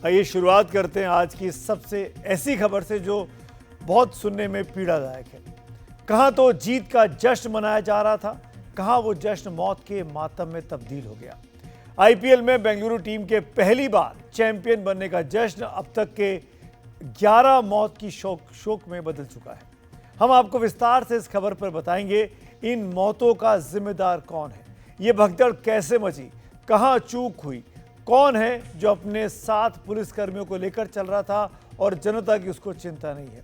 आइए शुरुआत करते हैं आज की सबसे ऐसी खबर से जो बहुत सुनने में पीड़ादायक है। कहाँ तो जीत का जश्न मनाया जा रहा था, कहाँ वो जश्न मौत के मातम में तब्दील हो गया। आईपीएल में बेंगलुरु टीम के पहली बार चैंपियन बनने का जश्न अब तक के 11 मौत की शोक में बदल चुका है। हम आपको विस्तार से इस खबर पर बताएंगे इन मौतों का जिम्मेदार कौन है, ये भगदड़ कैसे मची, कहां चूक हुई, कौन है जो अपने साथ पुलिसकर्मियों को लेकर चल रहा था और जनता की उसको चिंता नहीं है,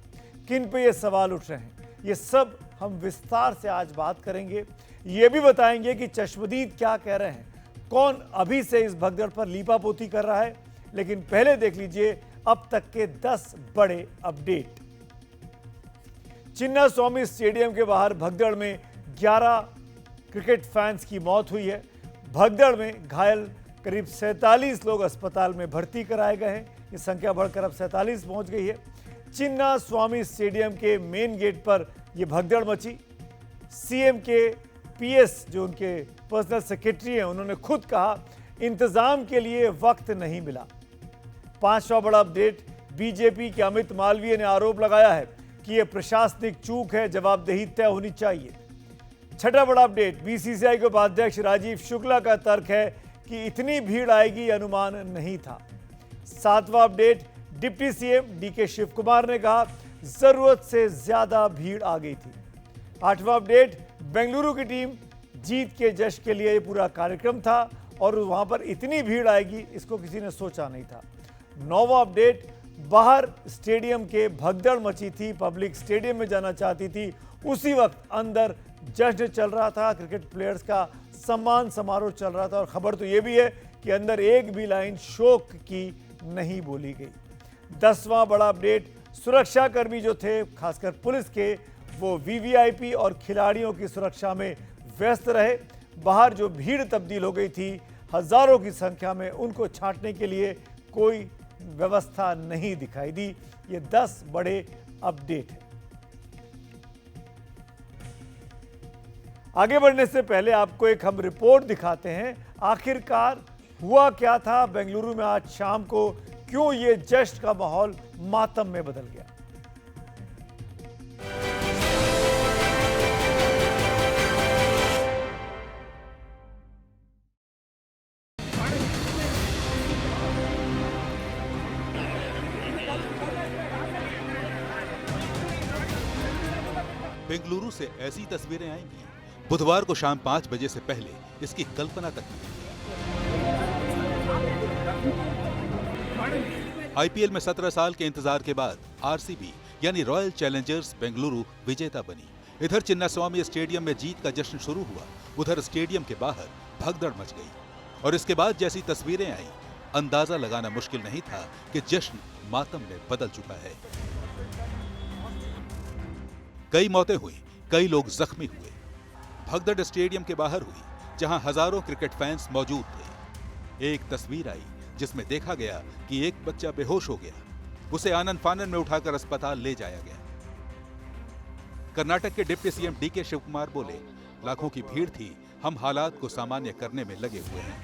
किन पे ये सवाल उठ रहे हैं, ये सब हम विस्तार से आज बात करेंगे। ये भी बताएंगे कि चश्मदीद क्या कह रहे हैं, कौन अभी से इस भगदड़ पर लीपापोती कर रहा है। लेकिन पहले देख लीजिए अब तक के 10 बड़े अपडेट। चिन्नास्वामी स्टेडियम के बाहर भगदड़ में 11 क्रिकेट फैंस की मौत हुई है। भगदड़ में घायल करीब 47 लोग अस्पताल में भर्ती कराए गए हैं। ये संख्या बढ़कर अब 47 पहुंच गई है। चिन्नास्वामी स्टेडियम के मेन गेट पर यह भगदड़ मची। सीएम के पीएस जो उनके पर्सनल सेक्रेटरी हैं, उन्होंने खुद कहा इंतजाम के लिए वक्त नहीं मिला। 5वां बड़ा अपडेट, बीजेपी के अमित मालवीय ने आरोप लगाया है कि यह प्रशासनिक चूक है, जवाबदेही तय होनी चाहिए। 6वां बड़ा अपडेट, बीसीसीआई के उपाध्यक्ष राजीव शुक्ला का तर्क है कि इतनी भीड़ आएगी अनुमान नहीं था। 7वां update, deputy CM DK Shiv Kumar ने कहा जरूरत से ज्यादा भीड़ आ गई थी। 8वां अपडेट, बेंगलुरु की टीम जीत के जश्न के लिए पूरा कार्यक्रम था और वहां पर इतनी भीड़ आएगी इसको किसी ने सोचा नहीं था। 9वां अपडेट, बाहर स्टेडियम के भगदड़ मची थी, पब्लिक स्टेडियम में जाना चाहती थी, उसी वक्त अंदर जश्न चल रहा था, क्रिकेट प्लेयर्स का सम्मान समारोह चल रहा था और खबर तो यह भी है कि अंदर एक भी लाइन शोक की नहीं बोली गई। 10वां बड़ा अपडेट, सुरक्षाकर्मी जो थे खासकर पुलिस के, वो वीवीआईपी और खिलाड़ियों की सुरक्षा में व्यस्त रहे। बाहर जो भीड़ तब्दील हो गई थी हजारों की संख्या में, उनको छांटने के लिए कोई व्यवस्था नहीं दिखाई दी। ये 10 बड़े अपडेट हैं। आगे बढ़ने से पहले आपको एक हम रिपोर्ट दिखाते हैं। आखिरकार हुआ क्या था बेंगलुरु में आज शाम को, क्यों ये जश्न का माहौल मातम में बदल गया। बेंगलुरु से ऐसी तस्वीरें आएंगी, बुधवार को शाम 5 बजे से पहले इसकी कल्पना तक नहीं। आईपीएल में 17 साल के इंतजार के बाद आरसीबी यानी रॉयल चैलेंजर्स बेंगलुरु विजेता बनी। इधर चिन्नास्वामी स्टेडियम में जीत का जश्न शुरू हुआ, उधर स्टेडियम के बाहर भगदड़ मच गई और इसके बाद जैसी तस्वीरें आई, अंदाजा लगाना मुश्किल नहीं था कि जश्न मातम में बदल चुका है। कई मौतें हुई, कई लोग जख्मी हुए। भगदड़ स्टेडियम के बाहर हुई, जहां हजारों क्रिकेट फैंस मौजूद थे। एक तस्वीर आई जिसमें देखा गया कि एक बच्चा बेहोश हो गया, उसे आनन फानन में उठाकर अस्पताल ले जाया गया। कर्नाटक के deputy CM DK Shiv Kumar बोले, लाखों की भीड़ थी, हम हालात को सामान्य करने में लगे हुए हैं।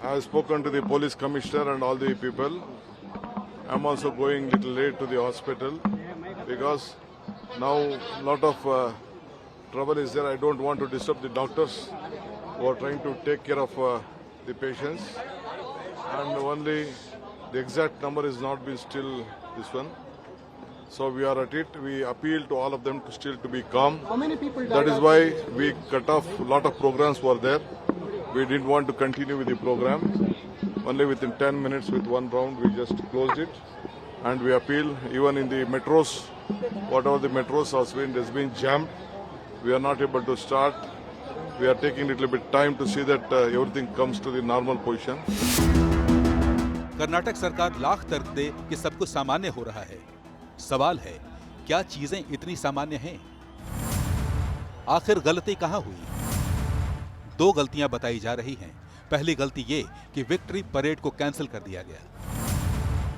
I have spoken to the police commissioner and all the people. I'm also going little late to the hospital because now lot of trouble is there. I don't want to disturb the doctors who are trying to take care of the patients, and only the exact number is not been still this one. So we are at it. We appeal to all of them to still to be calm. How many people died? That is why we cut off a lot of programs were there. We didn't want to continue with the program. Only within 10 minutes with one round we just closed it. And we appeal even in the metros, whatever the metros has been jammed. We are not able to start. We are taking a little bit time to see that everything comes to the normal position. Karnataka सरकार लाख तर्क दे कि सब कुछ सामान्य हो रहा है। सवाल है, क्या चीजें इतनी सामान्य हैं? आखिर गलती कहां हुई? 2 गलतियां बताई जा रही हैं। पहली गलती ये कि विक्ट्री परेड को कैंसिल कर दिया गया।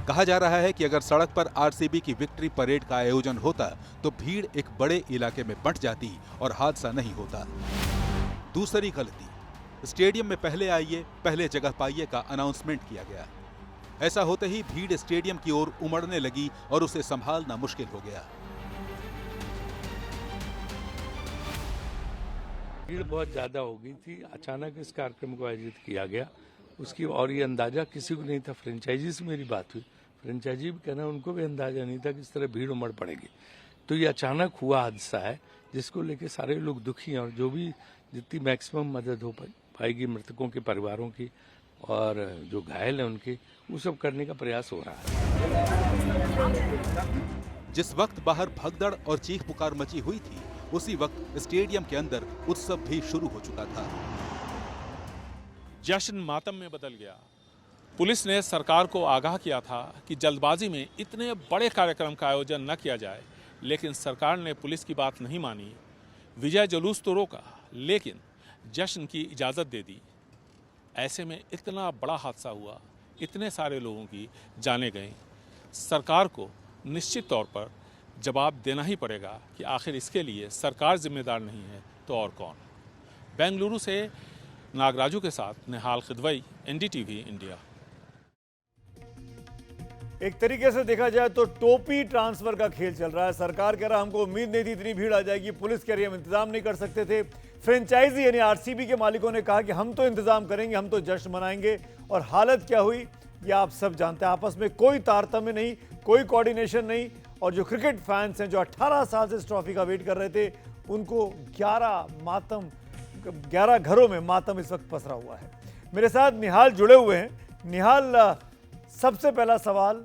कहा जा रहा है कि अगर सड़क पर आरसीबी की विक्ट्री परेड का आयोजन होता तो भीड़ एक बड़े इलाके में बंट जाती और हादसा नहीं होता। दूसरी गलती, स्टेडियम में पहले आइए पहले जगह पाइए का अनाउंसमेंट किया गया। ऐसा होते ही भीड़ स्टेडियम की ओर उमड़ने लगी और उसे संभालना मुश्किल हो गया। भीड़ बहुत ज्यादा हो गई थी। अचानक इस कार्यक्रम को आयोजित किया गया, उसकी और ये अंदाजा किसी को नहीं था। फ्रेंचाइजी से मेरी बात हुई, फ्रेंचाइजी भी कहना उनको भी अंदाजा नहीं था कि इस तरह भीड़ उमड़ पड़ेगी। तो ये अचानक हुआ हादसा है जिसको लेके सारे लोग दुखी हैं और जो भी जितनी मैक्सिमम मदद हो पाएगी मृतकों के परिवारों की और जो घायल हैं उनकी, वो सब करने का प्रयास हो रहा है। जिस वक्त बाहर भगदड़ और चीख पुकार मची हुई थी, उसी वक्त स्टेडियम के अंदर उत्सव भी शुरू हो चुका था। जश्न मातम में बदल गया। पुलिस ने सरकार को आगाह किया था कि जल्दबाजी में इतने बड़े कार्यक्रम का आयोजन न किया जाए, लेकिन सरकार ने पुलिस की बात नहीं मानी। विजय जुलूस तो रोका, लेकिन जश्न की इजाज़त दे दी। ऐसे में इतना बड़ा हादसा हुआ, इतने सारे लोगों की जानें गईं। सरकार को निश्चित तौर पर जवाब देना ही पड़ेगा कि आखिर इसके लिए सरकार जिम्मेदार नहीं है तो और कौन। बेंगलुरु से नागराजू के साथ निहाल खिदवई, एनडीटीवी इंडिया। एक तरीके से देखा जाए तो टोपी ट्रांसफर का खेल चल रहा है। सरकार कह रहा है हमको उम्मीद नहीं थी इतनी भीड़ आ जाएगी, पुलिस कह रही है हम इंतजाम नहीं कर सकते थे। फ्रेंचाइजी यानी आरसीबी के मालिकों ने कहा कि हम तो इंतजाम करेंगे, हम तो जश्न मनाएंगे। और हालत क्या हुई ये आप सब जानते हैं। आपस में कोई तारतम्य नहीं, कोई कोऑर्डिनेशन नहीं। और जो क्रिकेट फैंस हैं जो 18 साल से इस ट्रॉफी का वेट कर रहे थे, उनको 11 घरों में मातम इस वक्त पसरा हुआ है। मेरे साथ निहाल जुड़े हुए हैं। निहाल, सबसे पहला सवाल,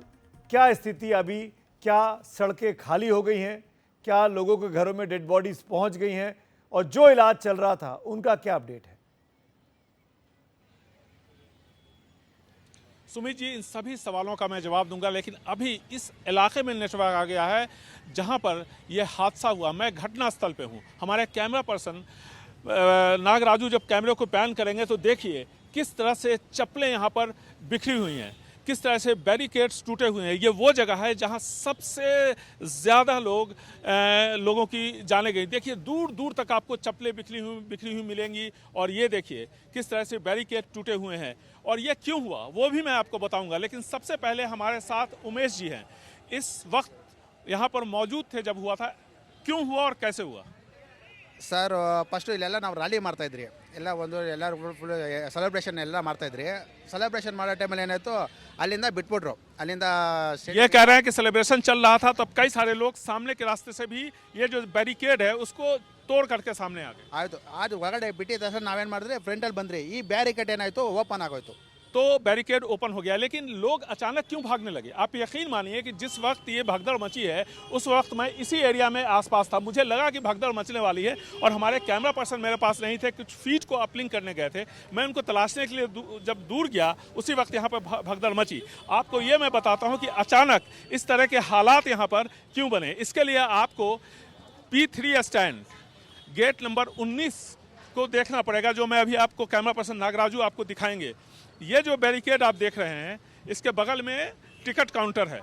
क्या स्थिति अभी? क्या सड़कें खाली हो गई हैं? क्या लोगों के घरों में डेड बॉडीज पहुंच गई हैं? और जो इलाज चल रहा था उनका क्या अपडेट है? सुमित जी, इन सभी सवालों का मैं जवाब दूंगा, लेकिन अभी इस इलाके में नेटवर्क आ गया है जहां पर यह हादसा हुआ। मैं घटनास्थल पे हूं। हमारे कैमरा पर्सन नागराजू जब कैमरे को पैन करेंगे तो देखिए किस तरह से चप्पलें यहां पर बिखरी हुई हैं, किस तरह से बैरिकेड्स टूटे हुए हैं। ये वो जगह है जहां सबसे ज़्यादा लोगों की जाने गई। देखिए दूर दूर तक आपको चप्पलें बिखरी हुई मिलेंगी। और ये देखिए किस तरह से बैरिकेड टूटे हुए हैं। और ये क्यों हुआ वो भी मैं आपको बताऊंगा, लेकिन सबसे पहले हमारे साथ उमेश जी हैं। इस वक्त यहाँ पर मौजूद थे जब हुआ था। क्यों हुआ और कैसे हुआ? ಸರ್ ಫಸ್ಟು ಇಲ್ಲೆಲ್ಲ ನಾವು ರ್ಯಾಲಿ ಮಾಡ್ತಾಯಿದ್ರಿ, ಎಲ್ಲ ಎಲ್ಲರೂ ಫುಲ್ ಸೆಲೆಬ್ರೇಷನ್ ಎಲ್ಲ ಮಾಡ್ತಾಯಿದ್ರಿ. ಸೆಲೆಬ್ರೇಷನ್ ಮಾಡೋ ಟೈಮಲ್ಲಿ ಏನಾಯಿತು, ಅಲ್ಲಿಂದ ಬಿಟ್ಬಿಟ್ರು. ಅಲ್ಲಿಂದ ये कह रहे हैं कि सेलिब्रेशन चल रहा था तब कई सारे लोग सामने के रास्ते से भी ये जो बैरिकेड है उसको तोड़ करके सामने आ गए। ಆಯಿತು, ಅದು ಹೊರಗಡೆ ಬಿಟ್ಟಿದ ತಕ್ಷಣ ನಾವೇನು ಮಾಡಿದ್ರಿ, ಫ್ರಂಟಲ್ಲಿ ಬಂದ್ರಿ. ಈ ಬ್ಯಾರಿಕೇಡ್ ಏನಾಯಿತು, ಓಪನ್ ಆಗೋಯ್ತು. तो बैरिकेड ओपन हो गया, लेकिन लोग अचानक क्यों भागने लगे? आप यकीन मानिए कि जिस वक्त ये भगदड़ मची है उस वक्त मैं इसी एरिया में आसपास था। मुझे लगा कि भगदड़ मचने वाली है और हमारे कैमरा पर्सन मेरे पास नहीं थे, कुछ फीट को अपलिंक करने गए थे। मैं उनको तलाशने के लिए जब दूर गया उसी वक्त यहाँ पर भगदड़ मची। आपको ये मैं बताता हूँ कि अचानक इस तरह के हालात यहाँ पर क्यों बने। इसके लिए आपको P3 स्टैंड गेट नंबर 19 को देखना पड़ेगा, जो मैं अभी आपको कैमरा पर्सन नागराजू आपको दिखाएंगे। ये जो बैरिकेड आप देख रहे हैं इसके बगल में टिकट काउंटर है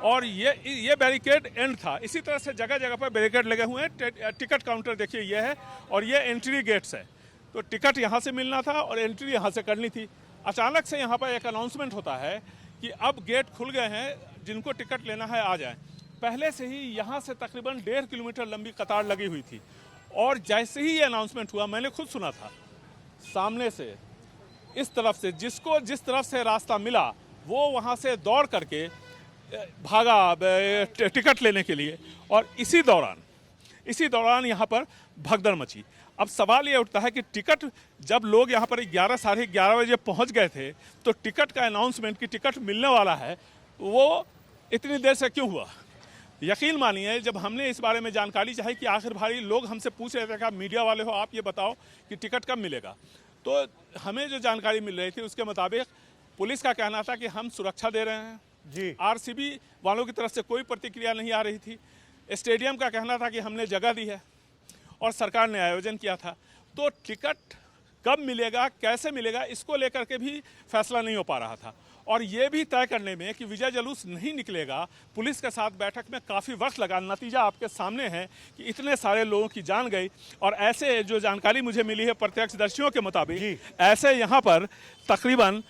और ये बैरिकेड एंड था। इसी तरह से जगह जगह पर बैरिकेड लगे हुए हैं। टिकट काउंटर देखिए ये है और ये एंट्री गेट्स है। तो टिकट यहाँ से मिलना था और एंट्री यहाँ से करनी थी। अचानक से यहाँ पर एक अनाउंसमेंट होता है कि अब गेट खुल गए हैं, जिनको टिकट लेना है आ जाएं। पहले से ही यहाँ से तकरीबन 1.5 किलोमीटर लंबी कतार लगी हुई थी। और जैसे ही ये अनाउंसमेंट हुआ, मैंने खुद सुना था, सामने से इस तरफ से जिसको जिस तरफ से रास्ता मिला वो वहाँ से दौड़ करके भागा टिकट लेने के लिए। और इसी दौरान यहाँ पर भगदड़ मची। अब सवाल ये उठता है कि टिकट, जब लोग यहाँ पर 11 साढ़े 11 बजे पहुँच गए थे तो टिकट का अनाउंसमेंट कि टिकट मिलने वाला है वो इतनी देर से क्यों हुआ? यकीन मानिए जब हमने इस बारे में जानकारी चाही कि आखिर भारी लोग हमसे पूछ रहे थे कि आप मीडिया वाले हो, आप ये बताओ कि टिकट कब मिलेगा, तो हमें जो जानकारी मिल रही थी उसके मुताबिक पुलिस का कहना था कि हम सुरक्षा दे रहे हैं जी। आरसीबी वालों की तरफ से कोई प्रतिक्रिया नहीं आ रही थी। स्टेडियम का कहना था कि हमने जगह दी है और सरकार ने आयोजन किया था। तो टिकट कब मिलेगा, कैसे मिलेगा, इसको लेकर के भी फैसला नहीं हो पा रहा था। और ये भी तय करने में कि विजय जुलूस नहीं निकलेगा, पुलिस के साथ बैठक में काफ़ी वक्त लगा। नतीजा आपके सामने है कि इतने सारे लोगों की जान गई। और ऐसे जो जानकारी मुझे मिली है प्रत्यक्षदर्शियों के मुताबिक, ऐसे यहाँ पर तकरीबन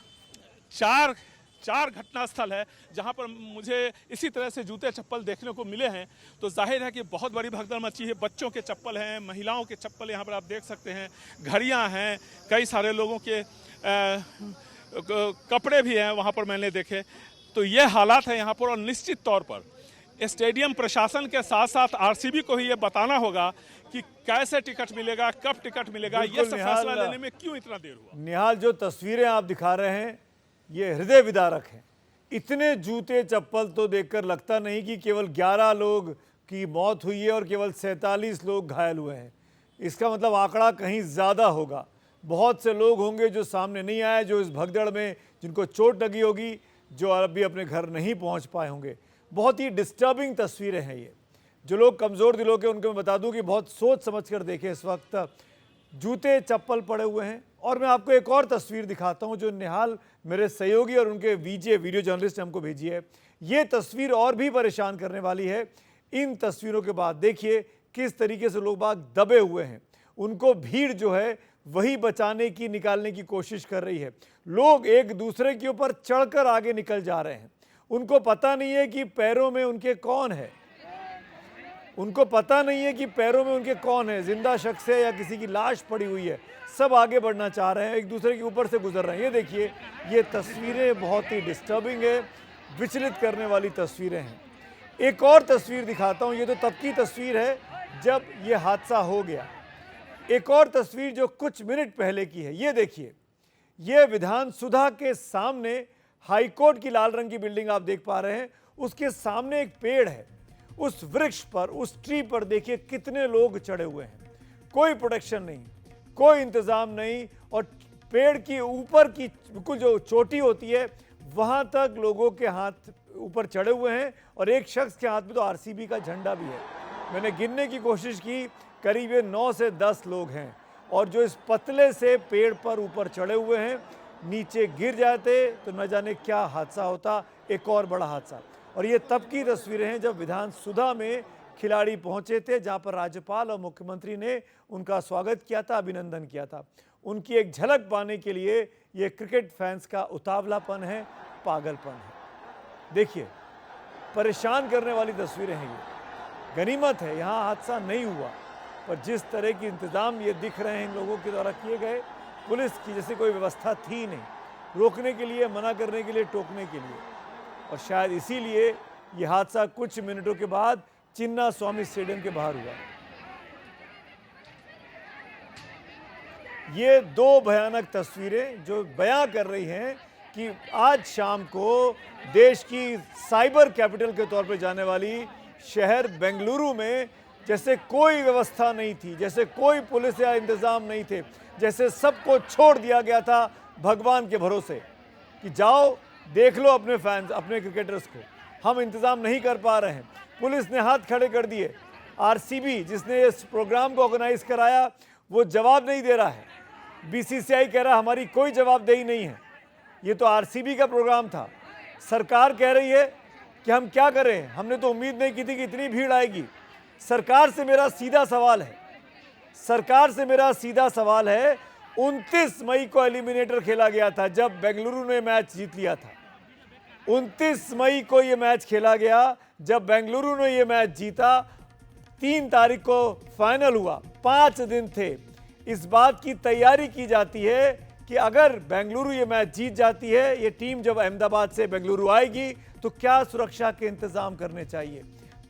4 घटनास्थल है जहां पर मुझे इसी तरह से जूते चप्पल देखने को मिले हैं। तो जाहिर है कि बहुत बड़ी भगदड़ मची है। बच्चों के चप्पल हैं, महिलाओं के चप्पल यहाँ पर आप देख सकते हैं, घड़ियाँ हैं, कई सारे लोगों के कपड़े भी हैं वहाँ पर मैंने देखे। तो ये हालात है यहाँ पर और निश्चित तौर पर स्टेडियम प्रशासन के साथ साथ आरसीबी को ही ये बताना होगा कि कैसे टिकट मिलेगा, कब टिकट मिलेगा, ये सब फैसला लेने में क्यों इतना देर हुआ। निहाल, जो तस्वीरें आप दिखा रहे हैं ये हृदय विदारक हैं। इतने जूते चप्पल तो देखकर लगता नहीं कि केवल 11 लोग की मौत हुई है और केवल 47 लोग घायल हुए हैं। इसका मतलब आंकड़ा कहीं ज़्यादा होगा। बहुत से लोग होंगे जो सामने नहीं आए, जो इस भगदड़ में जिनको चोट लगी होगी, जो अभी अपने घर नहीं पहुंच पाए होंगे। बहुत ही डिस्टर्बिंग तस्वीरें हैं ये। जो लोग कमज़ोर दिलों के उनको मैं बता दूं कि बहुत सोच समझ कर देखें। इस वक्त जूते चप्पल पड़े हुए हैं। और मैं आपको एक और तस्वीर दिखाता हूं जो निहाल मेरे सहयोगी और उनके वीडियो जर्नलिस्ट ने हमको भेजी है। ये तस्वीर और भी परेशान करने वाली है। इन तस्वीरों के बाद देखिए किस तरीके से लोग बाग दबे हुए हैं। उनको भीड़ जो है वही बचाने की, निकालने की कोशिश कर रही है। लोग एक दूसरे के ऊपर चढ़कर आगे निकल जा रहे हैं। उनको पता नहीं है कि पैरों में उनके कौन है, उनको पता नहीं है कि पैरों में उनके कौन है, जिंदा शख्स है या किसी की लाश पड़ी हुई है। सब आगे बढ़ना चाह रहे हैं, एक दूसरे के ऊपर से गुजर रहे हैं। ये देखिए, ये तस्वीरें बहुत ही डिस्टर्बिंग है, विचलित करने वाली तस्वीरें हैं। एक और तस्वीर दिखाता हूँ। ये तो तब की तस्वीर है जब ये हादसा हो गया। एक और तस्वीर जो कुछ मिनट पहले की है, ये देखिए। ये विधान सुधा के सामने हाईकोर्ट की लाल रंग की बिल्डिंग आप देख पा रहे हैं। उसके सामने एक पेड़ है। उस वृक्ष पर, उस ट्री पर देखिए कितने लोग चढ़े हुए हैं। कोई प्रोटेक्शन नहीं, कोई इंतजाम नहीं। और पेड़ की ऊपर की बिल्कुल जो चोटी होती है वहां तक लोगों के हाथ ऊपर चढ़े हुए हैं। और एक शख्स के हाथ में तो आरसीबी का झंडा भी है। मैंने गिनने की कोशिश की, करीब 9 से 10 लोग हैं। और जो इस पतले से पेड़ पर ऊपर चढ़े हुए हैं, नीचे गिर जाते तो न जाने क्या हादसा होता, एक और बड़ा हादसा। और ये तब की तस्वीरें हैं जब विधान सुधा में खिलाड़ी पहुंचे थे, जहां पर राज्यपाल और मुख्यमंत्री ने उनका स्वागत किया था, अभिनंदन किया था। उनकी एक झलक पाने के लिए ये क्रिकेट फैंस का उतावलापन है, पागलपन है। देखिए, परेशान करने वाली तस्वीरें हैं ये। गनीमत है यहाँ हादसा नहीं हुआ, पर जिस तरह के इंतजाम ये दिख रहे हैं इन लोगों के द्वारा किए गए, पुलिस की जैसे कोई व्यवस्था थी नहीं, रोकने के लिए, मना करने के लिए, टोकने के लिए। और शायद इसीलिए ये हादसा कुछ मिनटों के बाद चिन्ना स्वामी स्टेडियम के बाहर हुआ। ये 2 भयानक तस्वीरें जो बयां कर रही हैं कि आज शाम को देश की साइबर कैपिटल के तौर पर जाने वाली शहर बेंगलुरु में जैसे कोई व्यवस्था नहीं थी, जैसे कोई पुलिस या इंतजाम नहीं थे, जैसे सबको छोड़ दिया गया था भगवान के भरोसे कि जाओ देख लो अपने फैंस, अपने क्रिकेटर्स को, हम इंतजाम नहीं कर पा रहे हैं। पुलिस ने हाथ खड़े कर दिए। आरसीबी जिसने इस प्रोग्राम को ऑर्गेनाइज कराया वो जवाब नहीं दे रहा है। बीसीसीआई कह रहा हमारी कोई जवाबदेही नहीं है, ये तो आरसीबी का प्रोग्राम था। सरकार कह रही है कि हम क्या करें, हमने तो उम्मीद नहीं की थी कि इतनी भीड़ आएगी। सरकार से मेरा सीधा सवाल है, सरकार से मेरा सीधा सवाल है, 29 मई को एलिमिनेटर खेला गया था जब बेंगलुरु ने मैच जीत लिया था। 29 मई को ये मैच खेला गया जब बेंगलुरु ने ये मैच जीता। 3 तारीख को फाइनल हुआ, 5 दिन थे। इस बात की तैयारी की जाती है कि अगर बेंगलुरु ये मैच जीत जाती है, ये टीम जब अहमदाबाद से बेंगलुरु आएगी तो क्या सुरक्षा के इंतजाम करने चाहिए।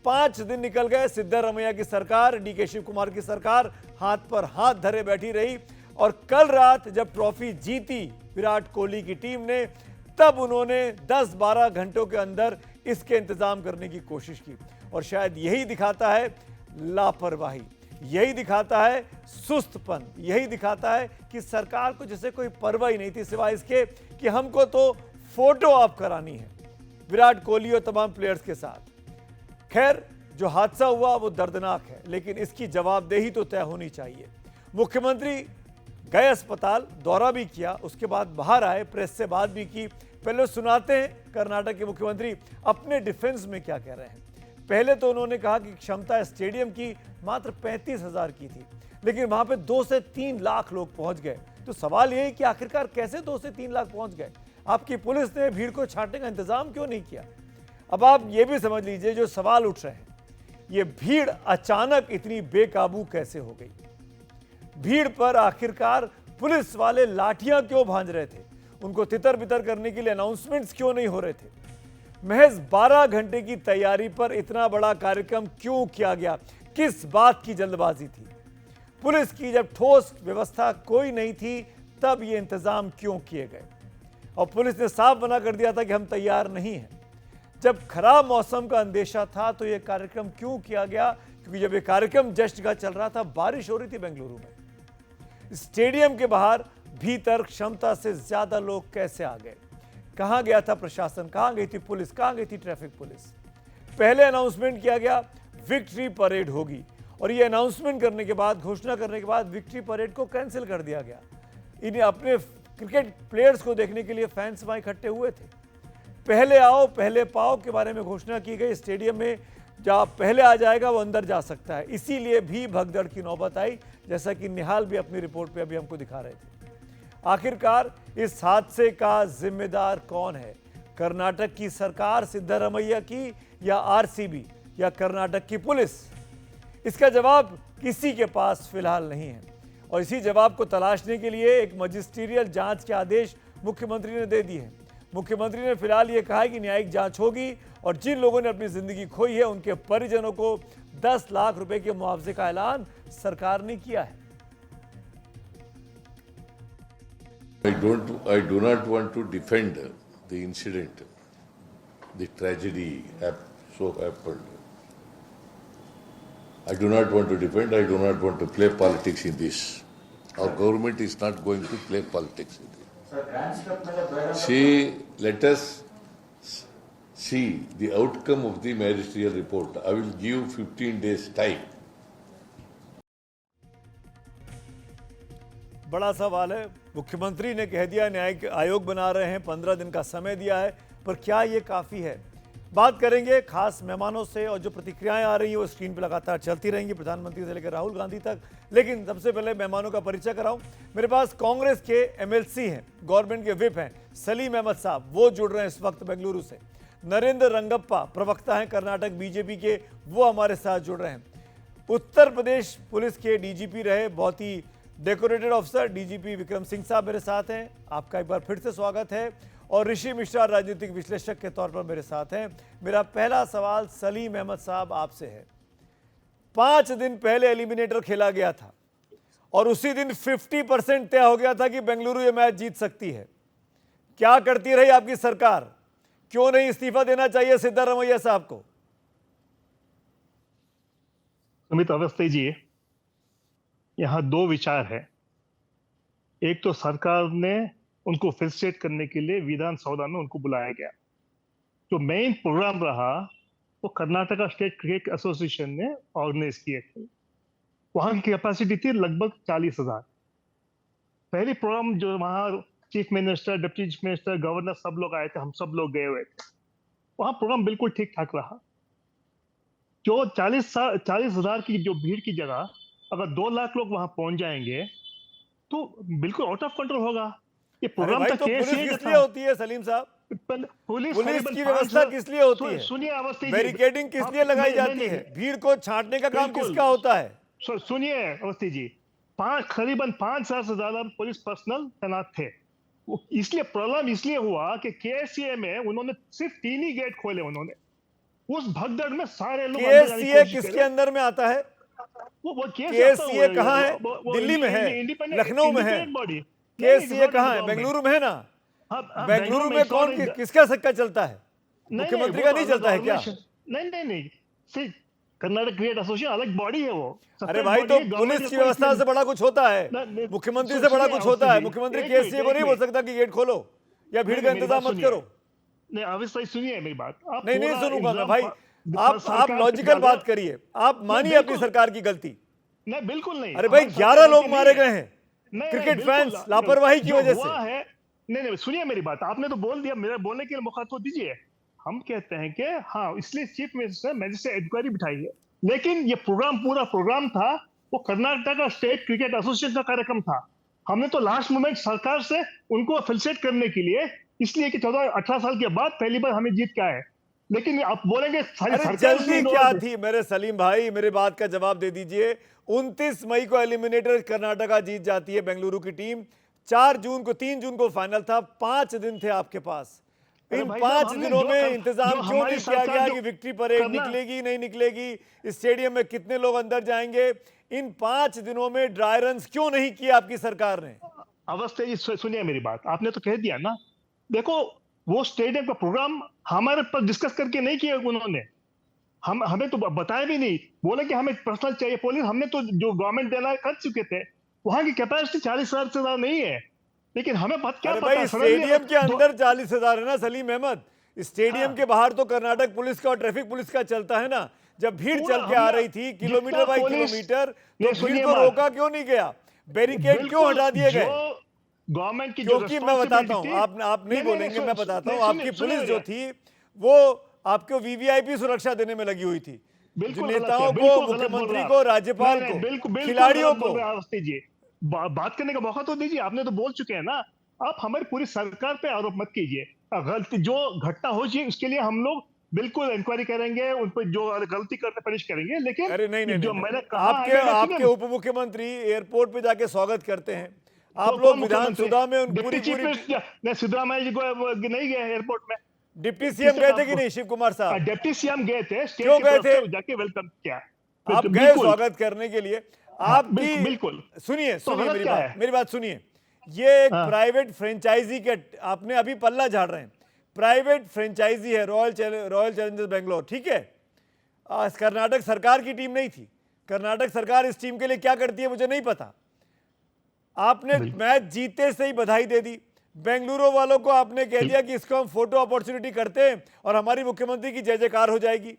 5 दिन निकल गए। सिद्धारमैया की सरकार, डीके शिव कुमार की सरकार हाथ पर हाथ धरे बैठी रही। और कल रात जब ट्रॉफी जीती विराट कोहली की टीम ने, तब उन्होंने 10-12 घंटों के अंदर इसके इंतजाम करने की कोशिश की। और शायद यही दिखाता है लापरवाही, यही दिखाता है सुस्तपन, यही दिखाता है कि सरकार को जैसे कोई परवाह ही नहीं थी, सिवाय इसके कि हमको तो फोटो ऑप करानी है विराट कोहली और तमाम प्लेयर्स के साथ। खैर, जो हादसा हुआ वो दर्दनाक है, लेकिन इसकी जवाबदेही तो तय होनी चाहिए। मुख्यमंत्री गए अस्पताल, दौरा भी किया, उसके बाद बाहर आए, प्रेस से बात भी की। पहले सुनाते हैं कर्नाटक के मुख्यमंत्री अपने डिफेंस में क्या कह रहे हैं। पहले तो उन्होंने कहा कि क्षमता स्टेडियम की मात्र 35,000 की थी, लेकिन वहां पे 2 से 3 लाख लोग पहुंच गए। तो सवाल यह है कि आखिरकार कैसे 2 से 3 लाख पहुंच गए। आपकी पुलिस ने भीड़ को छांटने का इंतजाम क्यों नहीं किया? अब आप ये भी समझ लीजिए, जो सवाल उठ रहे हैं, ये भीड़ अचानक इतनी बेकाबू कैसे हो गई? भीड़ पर आखिरकार पुलिस वाले लाठियां क्यों भांज रहे थे? उनको तितर बितर करने के लिए अनाउंसमेंट्स क्यों नहीं हो रहे थे? महज 12 घंटे की तैयारी पर इतना बड़ा कार्यक्रम क्यों किया गया? किस बात की जल्दबाजी थी? पुलिस की जब ठोस व्यवस्था कोई नहीं थी, तब ये इंतजाम क्यों किए गए? और पुलिस ने साफ मना कर दिया था कि हम तैयार नहीं हैं। जब खराब मौसम का अंदेशा था तो यह कार्यक्रम क्यों किया गया? क्योंकि जब यह कार्यक्रम जश्न का चल रहा था, बारिश हो रही थी बेंगलुरु में। स्टेडियम के बाहर भीतर क्षमता से ज्यादा लोग कैसे आ गए? कहां गया था प्रशासन? कहां गई थी पुलिस? कहां गई थी ट्रैफिक पुलिस? पहले अनाउंसमेंट किया गया विक्ट्री परेड होगी, और ये अनाउंसमेंट करने के बाद, घोषणा करने के बाद विक्ट्री परेड को कैंसिल कर दिया गया। इन्हें अपने क्रिकेट प्लेयर्स को देखने के लिए फैंस वहां इकट्ठे हुए थे। पहले आओ पहले पाओ के बारे में घोषणा की गई। स्टेडियम में जहाँ पहले आ जाएगा वो अंदर जा सकता है। इसीलिए भी भगदड़ की नौबत आई, जैसा कि निहाल भी अपनी रिपोर्ट पे अभी हमको दिखा रहे थे। आखिरकार इस हादसे का जिम्मेदार कौन है? कर्नाटक की सरकार सिद्धरामैया की, या आरसीबी, या कर्नाटक की पुलिस? इसका जवाब किसी के पास फिलहाल नहीं है, और इसी जवाब को तलाशने के लिए एक मजिस्ट्रियल जांच के आदेश मुख्यमंत्री ने दे दिए हैं। मुख्यमंत्री ने फिलहाल ये कहा है कि न्यायिक जांच होगी, और जिन लोगों ने अपनी जिंदगी खोई है उनके परिजनों को 10 लाख रुपए के मुआवजे का ऐलान सरकार ने किया है। I do not want to defend the incident, the tragedy so happened. I do not want to defend, I do not want to play politics in this. Our government is not going to play politics in this. See, let us see the outcome of the magisterial report. I will give 15 days time. बड़ा सवाल है। मुख्यमंत्री ने कह दिया न्यायिक आयोग बना रहे हैं, 15 दिन का समय दिया है, पर क्या ये काफ़ी है? बात करेंगे खास मेहमानों से, और जो प्रतिक्रियाएं आ रही हैं वो स्क्रीन पर लगातार चलती रहेंगी, प्रधानमंत्री से लेकर राहुल गांधी तक। लेकिन सबसे पहले मेहमानों का परिचय कराऊं। मेरे पास कांग्रेस के एमएलसी हैं, गवर्नमेंट के विप हैं, सलीम अहमद साहब, वो जुड़ रहे हैं इस वक्त बेंगलुरु से। नरेंद्र रंगप्पा प्रवक्ता हैं कर्नाटक बीजेपी के, वो हमारे साथ जुड़ रहे हैं। उत्तर प्रदेश पुलिस के डीजीपी रहे, बहुत ही decorated officer DGP Vikram Singh साहब मेरे साथ हैं, आपका एक बार फिर से स्वागत है। और ऋषि मिश्रा राजनीतिक विश्लेषक के तौर पर मेरे साथ हैं। मेरा पहला सवाल सलीम अहमद साहब आपसे है। 5 दिन पहले एलिमिनेटर खेला गया था, और उसी दिन 50% तय हो गया था कि बेंगलुरु ये मैच जीत सकती है। क्या करती रही आपकी सरकार? क्यों नहीं इस्तीफा देना चाहिए सिद्धरामैया साहब को? सुमित अवस्थी जी, यहाँ 2 विचार है। एक तो सरकार ने उनको फेलिसिटेट करने के लिए विधान सौदा में उनको बुलाया गया। जो मेन प्रोग्राम रहा वो कर्नाटका स्टेट क्रिकेट एसोसिएशन ने ऑर्गेनाइज किए थे। वहाँ की कैपेसिटी थी लगभग 40,000। पहली प्रोग्राम जो वहाँ chief minister, deputy chief minister, governor सब लोग आए थे, हम सब लोग गए हुए थे। वहाँ प्रोग्राम बिल्कुल ठीक ठाक रहा। जो 40,000 की जो भीड़ की जगह अगर 2 लाख लोग वहां पहुंच जाएंगे तो बिल्कुल आउट ऑफ कंट्रोल होगा। ये प्रोग्राम तो पुलिस किस लिए होती है सलीम साहब? पुलिस की व्यवस्था किस लिए होती है? सुनिए अवस्थी जी, बैरिकेडिंग किस लिए लगाई जाती है? भीड़ को छांटने का काम किसका होता है? सुनिए अवस्थी जी, करीबन 5,000 से ज्यादा पुलिस पर्सनल तैनात थे। इसलिए प्रॉब्लम इसलिए हुआ कि केसीए में उन्होंने सिर्फ 3 ही गेट खोले। उन्होंने उस भगदड़ में सारे लोग केसीए किसके अंदर में आता है? वो केसीए कहाँ है? दिल्ली में है, लखनऊ में है। केसीए कहाँ है? बेंगलुरु में है ना? बेंगलुरु में कौन किसका सिक्का चलता है? मुख्यमंत्री का नहीं चलता है क्या? नहीं, कर्नाटक क्रिकेट एसोसिएशन अलग बॉडी है वो। अरे भाई, तो पुलिस की व्यवस्था से बड़ा कुछ होता है, मुख्यमंत्री से बड़ा कुछ होता है। मुख्यमंत्री केसीए को नहीं बोल सकता कि गेट खोलो या भीड़ का इंतजाम मत करो। नहीं अवश्य सुनिए मेरी बात। नहीं सुनूंगा मैं भाई। आप लॉजिकल बात करिए, आप मानिए अपनी सरकार की गलती। नहीं बिल्कुल नहीं। अरे भाई 11 लोग मारे गए हैं क्रिकेट फैंस लापरवाही की वजह से। नहीं सुनिए मेरी बात, आपने तो बोल दिया, मेरा बोलने के लिए मौका तो दीजिए। हम कहते हैं कि हाँ, इसलिए चीफ मिनिस्टर मैजिस्ट्रेट इंक्वायरी बिठाई है, लेकिन ये पूरा प्रोग्राम था वो कर्नाटक स्टेट क्रिकेट एसोसिएशन का कार्यक्रम था। हमने तो लास्ट मोमेंट सरकार से उनको फेलिसिटेट करने के लिए इसलिए कि 14-18 साल के बाद पहली बार हमें जीत क्या है। लेकिन आप बोलेंगे सारी अरे सरकार जल्दी उसमें क्या इन्वॉल्व- थी मेरे सलीम भाई, मेरे बात का जवाब दे दीजिए। 29 मई को एलिमिनेटर कर्नाटका जीत जाती है बेंगलुरु की टीम। 3 जून को फाइनल था। 5 दिन थे आपके पास। अरे इन भाई 5 साहब, हमने दिनों जो में कर- इंतजाम जो क्यों हमारी नहीं किया सरकार गया जो कि विक्ट्री परेड करना- निकलेगी नहीं निकलेगी, स्टेडियम में कितने लोग अंदर जाएंगे? इन 5 दिनों में ड्राई रन क्यों नहीं किए आपकी सरकार ने? अवस्था जी सुनिए मेरी बात, आपने तो कह दिया ना। देखो वो स्टेडियम का प्रोग्राम हमारे पास डिस्कस करके नहीं किया उन्होंने, हमें तो बताया भी नहीं। बोले कि हमें पर्सनल चाहिए पुलिस, हमने तो जो गवर्नमेंट देना है कर चुके थे। वहां की कैपेसिटी 40,000 से ज्यादा नहीं है, लेकिन हमें क्या अरे पता भाई suddenly स्टेडियम के दो- अंदर 40,000 है ना सलीम अहमद। स्टेडियम हाँ। के बाहर तो कर्नाटक पुलिस का और ट्रैफिक पुलिस का चलता है ना। जब भीड़ पूरा चल के आ हमने रही थी जितना किलोमीटर बाई पुलिस- किलोमीटर, ये तो भीड़ सुनिए को बात। रोका क्यों नहीं गया? बैरिकेड क्यों बिल्कुल, हटा दिए गए? जो गवर्नमेंट की जो क्योंकि मैं बताता हूं, responsibility थी- आप नहीं बोलेंगे, मैं बताता हूं। नहीं, आपकी सुनिए, पुलिस जो थी वो आपको वीवीआईपी सुरक्षा देने में लगी हुई थी। जो बिल्कुल गलत नेताओं है, को, बिल्कुल गलत बोल मुख्यमंत्री रहा को, है। राज्यपाल नहीं, को, बिल्कुल खिलाड़ियों गलत बोल को, रहे हैं अवस्थी जी। बात करने का मौका तो दीजिए, आपने तो बोल चुके हैं ना। आप हमारी पूरी सरकार पे आरोप मत कीजिए। गलती जो घटना हो चाहिए उसके लिए हम लोग बिल्कुल इंक्वायरी करेंगे, उन पर जो गलती करते पनिश करेंगे। लेकिन अरे नहीं नहीं जो नहीं, मैंने कहा आपके है, आपके सुनिए, उप मुख्यमंत्री एयरपोर्ट पे जाके स्वागत करते हैं। आप कौन लोग मुख्यमंत्री? विधानसभा में उन डिप्टी पूरी चीफ पूरी मिनिस्टर नहीं, सिद्धरामैया जी को नहीं गए एयरपोर्ट में। डिप्टी सीएम किसने गए कहा थे कि आपको? नहीं शिव कुमार साहब? डिप्टी सीएम गए थे, स्टेट क्यों की गए तरफ थे? से जाके वेलकम किया। आप गए बिल्कुल। स्वागत करने के लिए। हाँ, आपकी बिल्कुल। सुनिए तो सुनिए गलत मेरी क्या बात, है? मेरी बात सुनिए। ये एक हाँ। प्राइवेट फ्रेंचाइजी के आपने अभी पल्ला झाड़ रहे हैं। प्राइवेट फ्रेंचाइजी है रॉयल चैलेंजर्स बेंगलोर, ठीक है। कर्नाटक सरकार की टीम नहीं थी। कर्नाटक सरकार इस टीम के लिए क्या करती है मुझे नहीं पता। आपने मैच जीते से ही बधाई दे दी। बेंगलुरु वालों को आपने कह दिया कि इसको हम फोटो अपॉर्चुनिटी करते हैं और हमारी मुख्यमंत्री की जय जयकार हो जाएगी।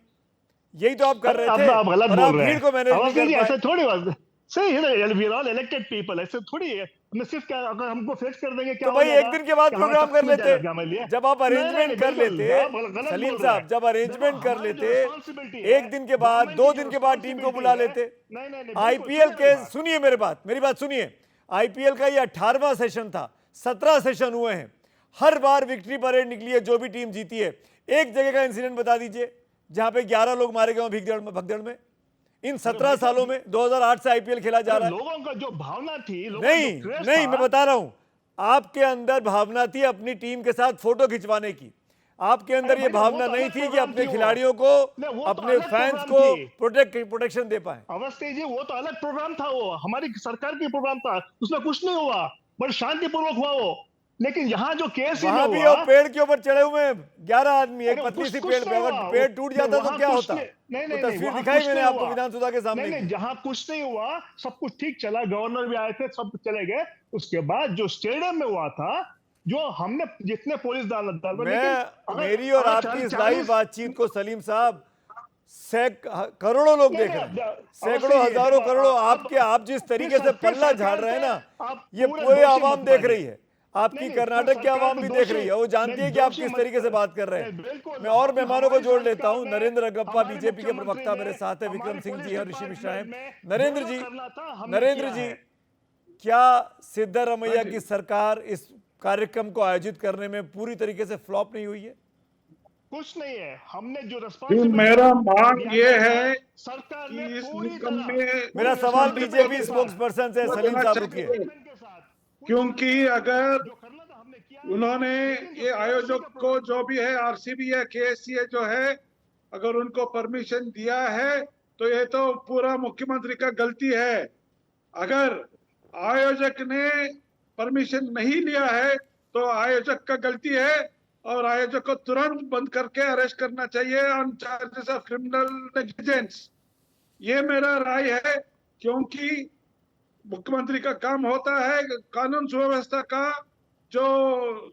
यही तो आप कर रहे थे। आप गलत और बोल आप रहे भीड़ हैं। को मैनेज नहीं अवस्थी जी, कर ऐसे पाए। थोड़ी बात सही है ना, we are all elected people, ऐसे थोड़ी है। हमने सिर्फ क्या अगर हमको फेस कर देंगे क्या तो हो भाई जाएगा? एक दिन के बाद क्या हमारा प्रोग्राम कर शक्ति मिल जाएगा लेते। क्या हमारे लिए? जब आप नहीं, अरेंजमेंट कर बिल्कुल, लेते आप गलत सलीम बोल रहे साहब, हैं। जब अरेंजमेंट कर हमारी जो लेते responsibility है, एक दिन के बाद, government 2 की दिन जो के बाद टीम को responsibility बुला है, लेते। नहीं, नहीं, नहीं, आईपीएल बिल्कुल, के सुनिए मेरी बात सुनिए। आईपीएल का ये 18वां सेशन था, 17 सेशन हुए हैं। हर बार विक्ट्री परेड निकली है, जो भी टीम जीती है। एक जगह का इंसिडेंट बता दीजिए जहां पे 11 लोग मारे गए भगदड़ में। इन 17 सालों में 2008 से आईपीएल खेला जा रहा है। लोगों का जो भावना थी, लोगों का नहीं जो craze नहीं, था, मैं बता रहा हूं, आपके अंदर भावना थी अपनी टीम के साथ फोटो खिंचवाने की। आपके अंदर अरे ये भाई, भावना वो तो नहीं अलग थी कि प्रोग्राम अपने थी वो। खिलाड़ियों को, नहीं, वो तो अपने अलग फैंस प्रोग्राम को थी। प्रोटेक्शन दे पाए। अवस्थी जी, वो तो अलग प्रोग्राम था, वो हमारी सरकार की प्रोग्राम था, उसमें कुछ नहीं हुआ, बड़ी शांतिपूर्वक हुआ वो। लेकिन यहाँ जो केस वहां भी हुआ, वो पेड़ के ऊपर चढ़े हुए हैं 11 आदमी, एक अरे पतली कुछ- सी कुछ पेड़ पे। नहीं अगर हुआ। पेड़ टूट जाता तो वहाँ क्या कुछ होता? नहीं, वो नहीं, तस्वीर वहाँ दिखाई कुछ मैंने नहीं आपको हुआ। विधानसभा के सामने नहीं, की। जहाँ कुछ नहीं हुआ, सब कुछ ठीक चला, गवर्नर भी आए थे, सब चले गए। उसके बाद जो स्टेडियम में हुआ था, जो हमने जितने पुलिस डाल मेरी और आपकी इस लाइव बातचीत को सलीम साहब करोड़ों लोग देख रहे हैं, सैकड़ों हजारों करोड़ों। आप जिस तरीके से पल्ला झाड़ रहे हैं ना, ये पूरे आवाम देख रही है। आपकी कर्नाटक की आवाम भी देख रही है, वो जानती है कि आप किस तरीके से बात कर रहे हैं। मैं और मेहमानों को जोड़ लेता हूं। नरेंद्र अगप्पा बीजेपी के प्रवक्ता मेरे साथ है, विक्रम सिंह जी और ऋषि मिश्रा हैं। नरेंद्र जी, क्या सिद्धरामैया की सरकार इस कार्यक्रम को आयोजित करने में पूरी तरीके से फ्लॉप नहीं हुई है? कुछ नहीं है। हमने जो मेरा मांग ये है सरकार कि ने इस पूरी निकम तरह में मेरा सवाल बीजेपी स्पोक्सपर्सन से सलीम साहब रुकिए। क्योंकि अगर जो करना था हमने किया, उन्होंने ये आयोजक को जो भी है, आरसीबी है, केएससी है जो है, अगर उनको परमिशन दिया है तो ये तो पूरा मुख्यमंत्री का गलती है। अगर आयोजक ने परमिशन नहीं लिया है तो आयोजक का गलती है और आयोजक को तुरंत बंद करके अरेस्ट करना चाहिए on charges of criminal negligence. ये मेरा राय है, क्योंकि मुख्यमंत्री का काम होता है कानून सुव्यवस्था का, जो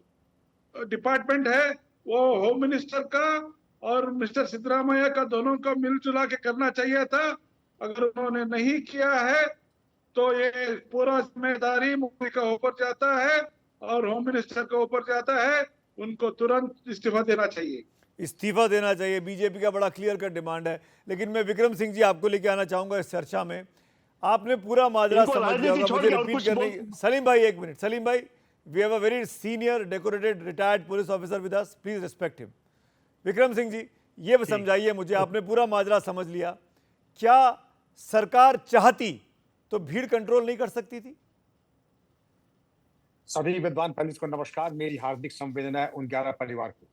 डिपार्टमेंट है वो होम मिनिस्टर का और मिस्टर सिद्धरामैया का, दोनों को मिलजुला के करना चाहिए था। अगर उन्होंने नहीं किया है तो ये पूरा जिम्मेदारी मुख्यमंत्री का ऊपर जाता है और होम मिनिस्टर के ऊपर जाता है। उनको तुरंत इस्तीफा देना चाहिए। इस्तीफा देना चाहिए, बीजेपी का बड़ा क्लियर कट डिमांड है। लेकिन मैं विक्रम सिंह जी आपको लेके आना चाहूंगा इस चर्चा में। आपने पूरा माजरा समझ लिया होगा, मुझे रिपीट करने की। सलीम भाई एक मिनट, सलीम भाई we have a very senior, decorated, retired police officer with us. Please respect him. Vikram Singh ji, ये समझाइए मुझे, आपने पूरा माजरा समझ लिया, क्या सरकार चाहती तो भीड़ कंट्रोल नहीं कर सकती थी? सभी विद्वान पंडित को नमस्कार, मेरी हार्दिक संवेदनाएं उन 11 परिवार को।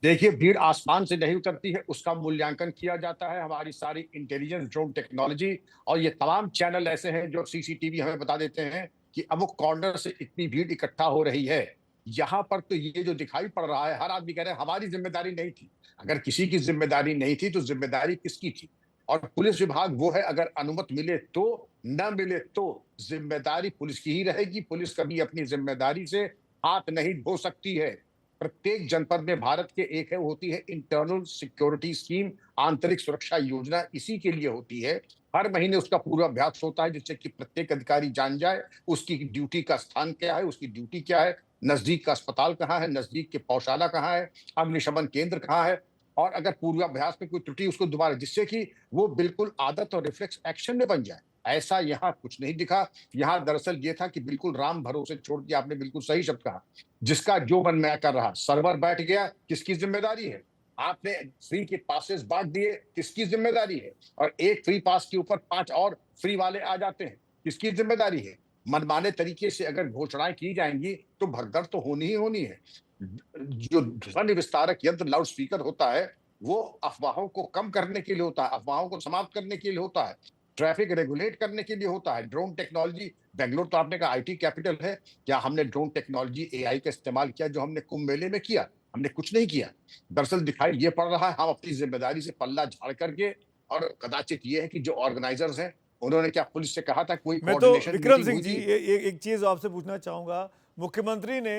देखिए, भीड़ आसमान से नहीं उतरती है, उसका मूल्यांकन किया जाता है। हमारी सारी इंटेलिजेंस, ड्रोन टेक्नोलॉजी और ये तमाम चैनल ऐसे हैं जो सीसीटीवी हमें बता देते हैं कि अमुक कॉर्नर से इतनी भीड़ इकट्ठा हो रही है। यहाँ पर तो ये जो दिखाई पड़ रहा है, हर आदमी कह रहे हैं हमारी जिम्मेदारी नहीं थी। अगर किसी की जिम्मेदारी नहीं थी तो जिम्मेदारी किसकी थी? और पुलिस विभाग वो है, अगर अनुमति मिले तो, न मिले तो जिम्मेदारी पुलिस की ही रहेगी। पुलिस कभी अपनी जिम्मेदारी से हाथ नहीं धो सकती है। प्रत्येक जनपद में भारत के एक है, होती है इंटरनल सिक्योरिटी स्कीम, आंतरिक सुरक्षा योजना, इसी के लिए होती है। हर महीने उसका पूर्वाभ्यास होता है, जिससे कि प्रत्येक अधिकारी जान जाए उसकी ड्यूटी का स्थान क्या है, उसकी ड्यूटी क्या है, नजदीक का अस्पताल कहाँ है, नजदीक के पौशाला कहाँ है, अग्निशमन केंद्र कहाँ है, और अगर पूर्वाभ्यास में कोई त्रुटि उसको दोबारा, जिससे कि वो बिल्कुल आदत और रिफ्लेक्स एक्शन में बन जाए। ऐसा यहाँ कुछ नहीं दिखा। यहाँ दरअसल ये था कि बिल्कुल राम भरोसे छोड़ दिया। आपने बिल्कुल सही शब्द कहा, जिसका जो मन में कर रहा। सर्वर बैठ गया, किसकी जिम्मेदारी है? आपने फ्री के पासेस बांट दिए, किसकी जिम्मेदारी है? और एक फ्री पास के ऊपर 5 और फ्री वाले आ जाते हैं, किसकी जिम्मेदारी है? मनमाने तरीके से अगर घोषणाएं की जाएंगी तो भगदड़ तो होनी ही होनी है। जो ध्वनि विस्तारक यंत्र लाउड स्पीकर होता है, वो अफवाहों को कम करने के लिए होता है, अफवाहों को समाप्त करने के लिए होता है, ट्रैफिक रेगुलेट करने के लिए होता है। ड्रोन टेक्नोलॉजी, बेंगलोर तो आपने कहा आईटी कैपिटल है, क्या हमने ड्रोन टेक्नोलॉजी, एआई का इस्तेमाल किया जो हमने कुंभ मेले में किया? हमने कुछ नहीं किया। दरअसल दिखाई ये पड़ रहा है, हम अपनी जिम्मेदारी से पल्ला झाड़ करके, और कदाचित ये है कि जो ऑर्गेनाइजर्स हैं उन्होंने क्या पुलिस से कहा था कोई मैं तो विक्रम सिंह जी एक चीज आपसे पूछना चाहूंगा। मुख्यमंत्री ने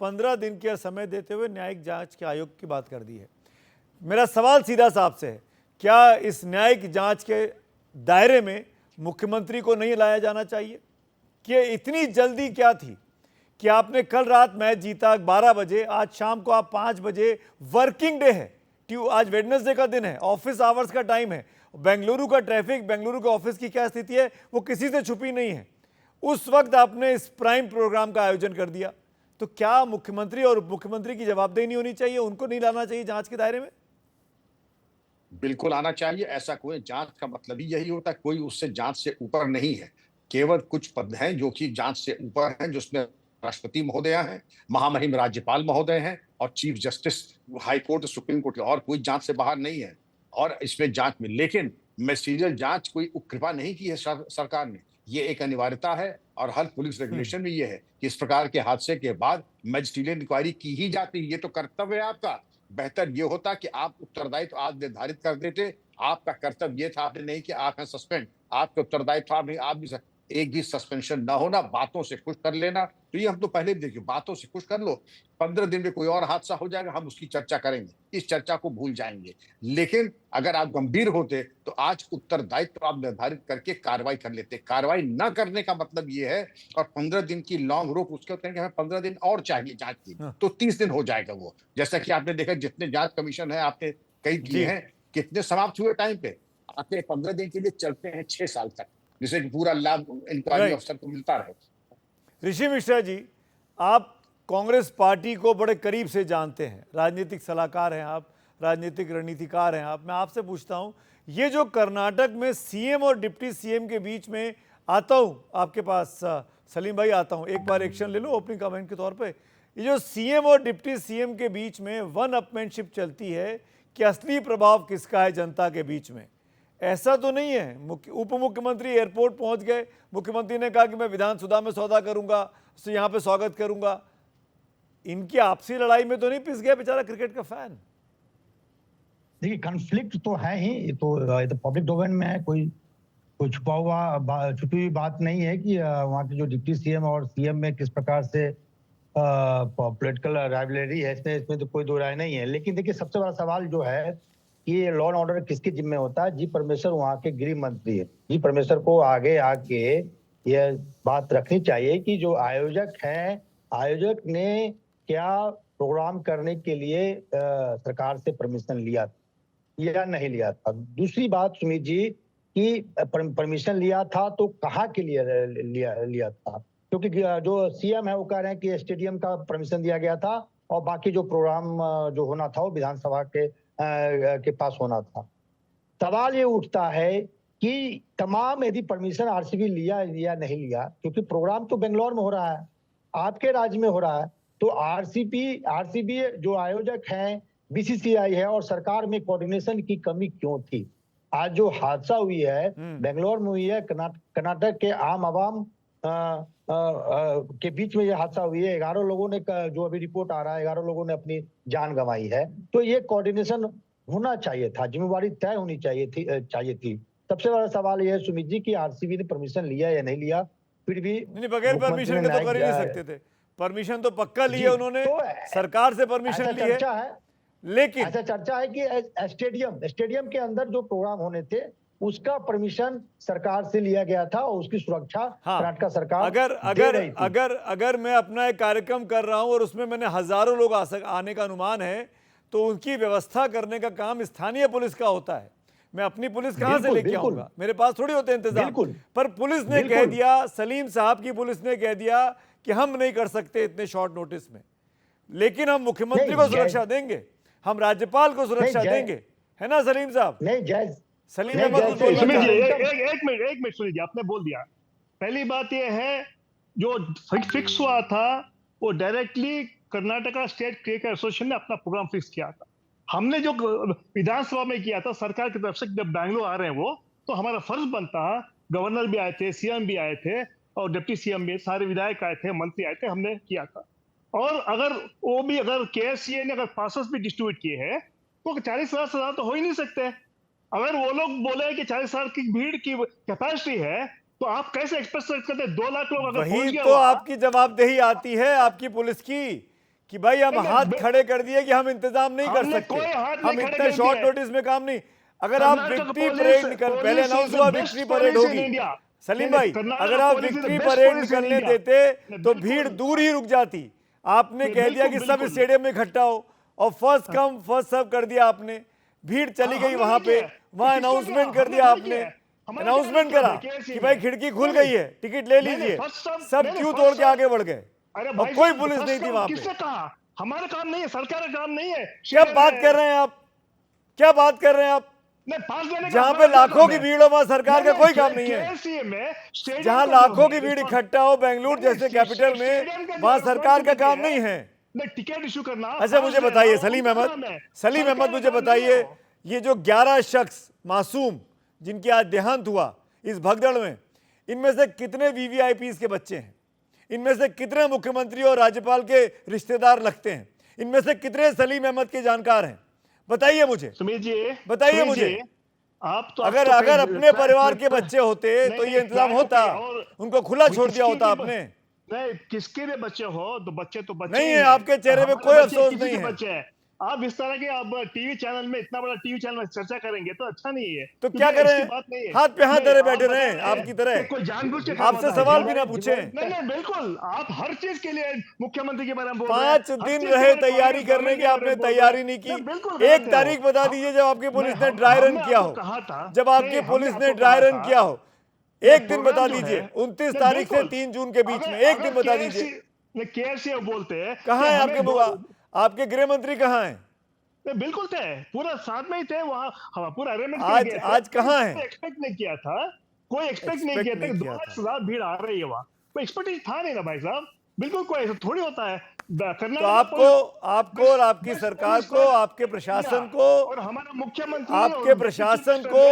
15 दिन का समय देते हुए न्यायिक जांच के आयोग की बात कर दी है। मेरा सवाल सीधा सा आपसे है, क्या इस न्यायिक जांच के दायरे में मुख्यमंत्री को नहीं लाया जाना चाहिए? कि इतनी जल्दी क्या थी कि आपने कल रात मैच जीता 12 बजे, आज शाम को आप 5 बजे, वर्किंग डे है, आज वेडनेसडे का दिन है, ऑफिस आवर्स का टाइम है, बेंगलुरु का ट्रैफिक, बेंगलुरु के ऑफिस की क्या स्थिति है वो किसी से छुपी नहीं है। उस वक्त आपने इस प्राइम प्रोग्राम का आयोजन कर दिया, तो क्या मुख्यमंत्री और उप मुख्यमंत्री की जवाबदेही नहीं होनी चाहिए? उनको नहीं लाना चाहिए जांच के दायरे में? बिल्कुल आना चाहिए। ऐसा कोई जांच का मतलब ही यही होता है, कोई उससे जांच से ऊपर नहीं है। केवल कुछ पद हैं जो कि जांच से ऊपर हैं, जिसमें राष्ट्रपति महोदय हैं, महामहिम राज्यपाल महोदय हैं और chief justice high court, supreme court, और कोई जांच से बाहर नहीं है। और इसमें जांच में, लेकिन मैसेजियल जांच कोई उपकृपा नहीं की है सरकार ने, ये एक अनिवार्यता है। और हर पुलिस रेगुलेशन में ये है कि इस प्रकार के हादसे के बाद मैजिस्ट्रियल इंक्वायरी की ही जाती है। ये तो कर्तव्य है आपका। बेहतर ये होता कि आप उत्तरदायित्व आज निर्धारित कर देते। आपका कर्तव्य ये था, आपने नहीं किया, आप हैं सस्पेंड, आपके उत्तरदायित्व आप भी एक भी सस्पेंशन ना होना, बातों से खुश कर लेना। तो ये हम तो पहले भी देखिए, बातों से खुश कर लो, 15 दिन में कोई और हादसा हो जाएगा, हम उसकी चर्चा करेंगे, इस चर्चा को भूल जाएंगे। लेकिन अगर आप गंभीर होते तो आज उत्तरदायित्व आप निर्धारित करके कार्रवाई कर लेते। कार्रवाई न करने का मतलब ये है, और 15 दिन की लॉन्ग रोप, उसके होते हैं कि हमें 15 दिन और चाहिए जांच की, तो 30 दिन हो जाएगा वो। जैसा कि आपने देखा, जितने जांच कमीशन है आपने कई किए हैं, कितने समाप्त हुए टाइम पे, आते 15 दिन के लिए चलते हैं 6 साल तक, जिससे कि पूरा लाभ इंक्वायरी अफसर को मिलता रहे। ऋषि मिश्रा जी, आप कांग्रेस पार्टी को बड़े करीब से जानते हैं, राजनीतिक सलाहकार हैं आप, राजनीतिक रणनीतिकार हैं आप। मैं आपसे पूछता हूं, ये जो कर्नाटक में सीएम और डिप्टी सीएम के बीच में, आता हूं आपके पास सलीम भाई, आता हूं, एक बार एक्शन ले लो ओपनिंग कमेंट के तौर पे। ये जो सीएम और डिप्टी सीएम के बीच में वन अपमैनशिप चलती है, कि असली प्रभाव किसका है जनता के बीच में? ऐसा तो नहीं है उप मुख्यमंत्री एयरपोर्ट पहुंच गए, मुख्यमंत्री ने कहा कि मैं विधानसभा में सौदा करूंगा, तो यहाँ पे स्वागत करूंगा। इनकी आपसी लड़ाई में तो नहीं पिस गया बेचारा क्रिकेट का फैन? देखिए, कॉन्फ्लिक्ट तो है ही, तो पब्लिक डोमेन में है, कोई छुपी हुई बात नहीं है कि वहाँ के जो डिप्टी सीएम और सीएम में किस प्रकार से पॉलिटिकल राइवलरी है, इसमें तो कोई दो राय नहीं है। लेकिन देखिए, सबसे बड़ा सवाल जो है कि लॉ एंड ऑर्डर किसके जिम्मे होता है? जी परमेश्वर वहाँ के गृह मंत्री है। जी परमेश्वर को आगे आके यह बात रखनी चाहिए कि जो आयोजक हैं, आयोजक ने क्या प्रोग्राम करने के लिए सरकार से परमिशन लिया या नहीं लिया था। दूसरी बात सुमित जी, कि परमिशन लिया था तो कहाँ के लिए लिया था? क्योंकि जो सीएम है वो कह रहे हैं कि स्टेडियम का परमिशन दिया गया था और बाकी जो प्रोग्राम जो होना था वो विधानसभा के पास होना था। सवाल ये उठता है कि तमाम यदि परमिशन आरसीबी लिया या नहीं लिया, क्योंकि प्रोग्राम तो बेंगलोर में हो रहा है, आपके राज्य में हो रहा है, तो आरसीबी जो आयोजक हैं, बीसीसीआई है और सरकार में कोऑर्डिनेशन की कमी क्यों थी? आज जो हादसा हुई है बेंगलोर में हुई है, कर्नाटक के आम आवाम के बीच में ये हादसा हुई है, 11 लोगों ने, जो अभी रिपोर्ट आ रहा है, 11 लोगों ने अपनी जान गंवाई है। तो ये कोऑर्डिनेशन होना चाहिए था, जिम्मेवारी तय होनी चाहिए थी। सबसे बड़ा सवाल ये है सुमित जी कि आरसीबी ने परमिशन लिया या नहीं लिया, फिर भी नहीं, बगैर परमिशन के तो कर ही नहीं सकते थे। परमिशन तो पक्का लिए उन्होंने, तो सरकार से परमिशन ली है, चर्चा है, लेकिन ऐसा चर्चा है कि स्टेडियम के अंदर जो प्रोग्राम होने थे उसका परमिशन सरकार से लिया गया था और उसकी सुरक्षा कर्नाटक सरकार अगर मैं अपना एक कार्यक्रम कर रहा हूं और उसमें मैंने हजारों लोग आने का अनुमान है, तो उनकी व्यवस्था करने का काम स्थानीय पुलिस का होता है। मैं अपनी पुलिस कहां से लेके आऊंगा? मेरे पास थोड़ी होते इंतजाम। पर पुलिस ने कह दिया, सलीम साहब की पुलिस ने कह दिया कि हम नहीं कर सकते इतने शॉर्ट नोटिस में, लेकिन हम मुख्यमंत्री को सुरक्षा देंगे, हम राज्यपाल को सुरक्षा देंगे, है ना सलीम साहब? नहीं, सलीम एक मिनट सुनिए, आपने बोल दिया। पहली बात यह है जो फिक्स हुआ था वो directly Karnataka state cricket association ने अपना प्रोग्राम फिक्स किया था। हमने जो विधानसभा में किया था सरकार की तरफ से, जब बैंगलोर आ रहे हैं वो, तो हमारा फर्ज बनता है, गवर्नर भी आए थे, सीएम भी आए थे और डिप्टी सीएम भी, सारे विधायक आए थे, मंत्री आए थे, हमने किया था। और अगर केएससीए ने अगर पासेस भी डिस्ट्रीब्यूट किए हैं तो 40,000 तो हो ही नहीं सकते। अगर वो लोग बोले कि 40,000 की भीड़ की कैपेसिटी है तो आप कैसे एक्सपेक्ट करते हैं 2 लाख लोग अगर पहुंच गया? तो आपकी जवाबदेही आती है आपकी पुलिस की कि भाई हम हाथ खड़े कर दिए कि हम इंतजाम नहीं कर सकते, हम इतने शॉर्ट नोटिस में काम नहीं। अगर आप विक्ट्री परेड पहले अनाउंस हुआ विक्ट्री परेड होगी, सलीम भाई, अगर आप विक्ट्री परेड निकलने देते तो भीड़ दूर ही रुक जाती। आपने कह दिया कि सब स्टेडियम में इकट्ठा हो और फर्स्ट कम फर्स्ट सर्व कर दिया आपने, भीड़ चली गई वहां पे, वहां अनाउंसमेंट कर दिया आपने, अनाउंसमेंट करा कि भाई खिड़की खुल गई है, टिकट ले लीजिए, सब क्यों तोड़ के आगे बढ़ गए और कोई पुलिस नहीं थी वहां पे। हमारा काम नहीं है, सरकार का काम नहीं है। क्या बात कर रहे हैं आप? क्या बात कर रहे हैं आप? जहां पे लाखों की भीड़ हो वहां सरकार का कोई काम नहीं है। जहां लाखों की भीड़ इकट्ठा हो बेंगलुरु जैसे कैपिटल में, वहां सरकार का काम नहीं है टिकट इशू करना। अच्छा मुझे बताइए सलीम अहमद मुझे बताइए, ये जो 11 शख्स मासूम जिनकी आज देहांत हुआ इस भगदड़ में, इनमें से कितने वीवीआईपीज के बच्चे हैं? इनमें से कितने मुख्यमंत्री और राज्यपाल के रिश्तेदार लगते हैं? इनमें से कितने सलीम अहमद के जानकार हैं? बताइए मुझे, सुमित जी बताइए मुझे। आप तो अगर अपने परिवार के बच्चे होते तो ये इंतजाम होता, उनको खुला छोड़ दिया होता आपने। नहीं, किसके भी बच्चे हो तो बच्चे नहीं है, आपके चेहरे पे कोई अफसोस नहीं है। बच्चे हैं आप इस तरह के, आप टीवी चैनल में, इतना बड़ा टीवी चैनल में चर्चा करेंगे तो अच्छा नहीं है। तो क्या करें, हाथ पे हाथ धरे बैठे रहे आपकी तरह, कोई जानबूझ के आपसे सवाल भी ना पूछे? नहीं बिल्कुल, आप हर चीज के लिए मुख्यमंत्री के बारे में बोल रहे हैं। 5 दिन रहे तैयारी करने की, आपने तैयारी नहीं की। एक तारीख बता दीजिए जब आपकी पुलिस ने ड्राई रन किया हो, जब आपकी पुलिस ने ड्राई रन किया हो, एक दिन बता दीजिए। 29 तारीख से 3 जून के बीच में एक दिन बता दीजिए। केएससी बोलते हैं कहाँ है आपके गृह मंत्री कहाँ हैं? बिल्कुल थे, पूरा साथ में ही थे वहाँ, पूरा अरेंजमेंट आज कहाँ है? एक्सपेक्ट नहीं किया था, कोई एक्सपेक्ट नहीं किया था कि 2 लाख से ज्यादा भीड़ आ रही है वहाँ, कोई एक्सपेक्टेशन था नहीं ना भाई साहब। बिल्कुल कोई ऐसा थोड़ी होता है। तो आपको और आपकी सरकार को, आपके प्रशासन को और हमारा मुख्यमंत्री, आपके प्रशासन को,